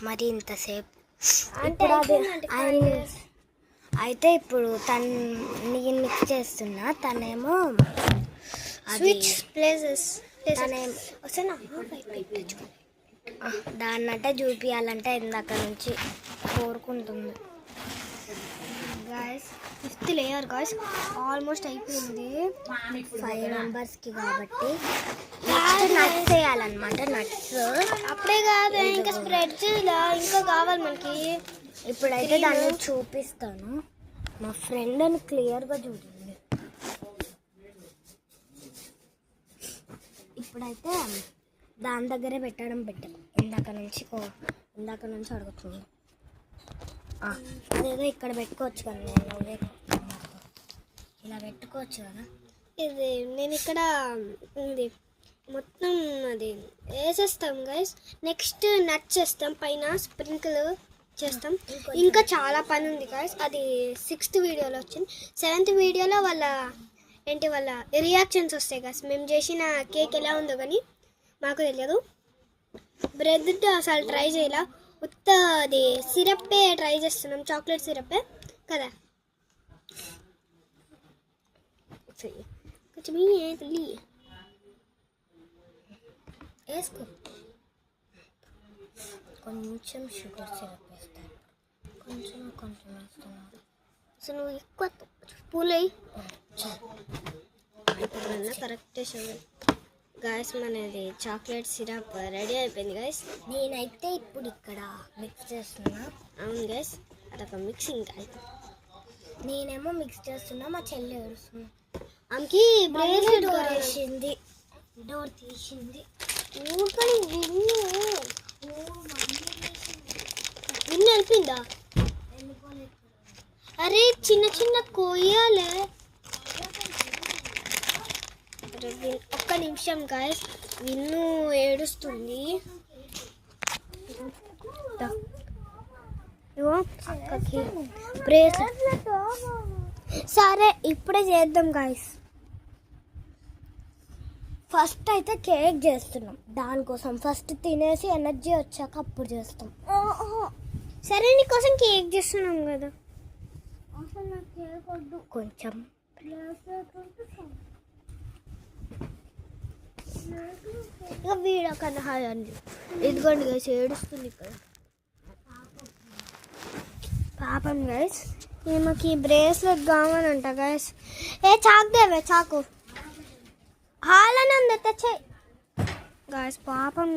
మరి ఇంతసేపు ఇప్పుడు అయితే ఇప్పుడు నేను మిక్స్ చేస్తున్నా, తనేమో స్విచ్ ప్లేసెస్ దాన్నంటే చూపించాలంటే ఇందాక నుంచి కోరుకుంటుంది. Guys 5th layer guys almost అయిపోయింది 5 మెంబర్స్కి కాబట్టి నట్స్ వేయాలన్నమాట. నట్స్ అప్పుడే కాదు, ఇంకా స్ప్రెడ్ చేయాలా, ఇంకా కావాలి మనకి. ఇప్పుడైతే దాన్ని చూపిస్తాను. మా ఫ్రెండ్ అని క్లియర్గా చూడండి. ఇప్పుడైతే దాని దగ్గరే పెట్టాను. ఇందాక నుంచి అడుగుతుంది. అదేదో ఇక్కడ పెట్టుకోవచ్చు కదా, నేను ఇలా పెట్టుకోవచ్చు కదా. ఇది నేను ఇక్కడ ఉంది మొత్తం అది వేసేస్తాం గైస్. నెక్స్ట్ నట్స్ చేస్తాం, పైన స్ప్రింకిల్ చేస్తాం. ఇంకా చాలా పని ఉంది గైస్. అది 6th వీడియోలో వచ్చింది. 7th వీడియోలో వాళ్ళ రియాక్షన్స్ వస్తాయి గైస్. మేము చేసిన కేక్ ఎలా ఉందో కానీ మాకు తెలియదు. బ్రెడ్ అసలు ట్రై చేయాల, ఉత్త అది సిరప్పే ట్రై చేస్తున్నాం, చాక్లెట్ సిరప్పే కదా. కొంచెం తల్లి వేసుకో, కొంచెం షుగర్ సిరప్ వేస్తాను, కొంచెం వేస్తున్నాను. అసలు నువ్వు ఎక్కువ స్పూన్ అయ్యి కరెక్ట్ షుగర్. గాయస్ మనది చాక్లెట్ సిరప్ రెడీ అయిపోయింది గాయస్. నేనైతే ఇప్పుడు ఇక్కడ మిక్స్ చేస్తున్నా. అవును గాయస్, అదొక మిక్సింగ్ గాయస్. నేనేమో మిక్స్ చేస్తున్నా, మా చెల్లి ఏడుస్తుంది. ఆమెకి డోర్ తీసింది. ఊరికని విన్ను వెళ్ళిపోయిందా? అరే చిన్న కొయ్యాలే. ఒక్క నిమిషం గాయస్, విన్ను ఏడుస్తుంది. అక్కకి బ్రేస్లెట్. సరే ఇప్పుడే చేద్దాం గాయస్. ఫస్ట్ అయితే కేక్ చేస్తున్నాం. దానికోసం ఫస్ట్ తినేసి ఎనర్జీ వచ్చాక అప్పుడు చేస్తాం. సరే నీకోసం కేక్ చేస్తున్నాం కదా. కొంచెం ఇక వీడియో కన్నా హాయ్ అండి. ఇదిగోండి గైస్, ఏడుస్తుంది ఇక్కడ పాపం గైస్. ఈమెకి బ్రేస్లెట్ కావాలంట గైస్. చాకు దేవే, చాకు హాల్ అని అంది తెచ్చాయి గైస్. పాపం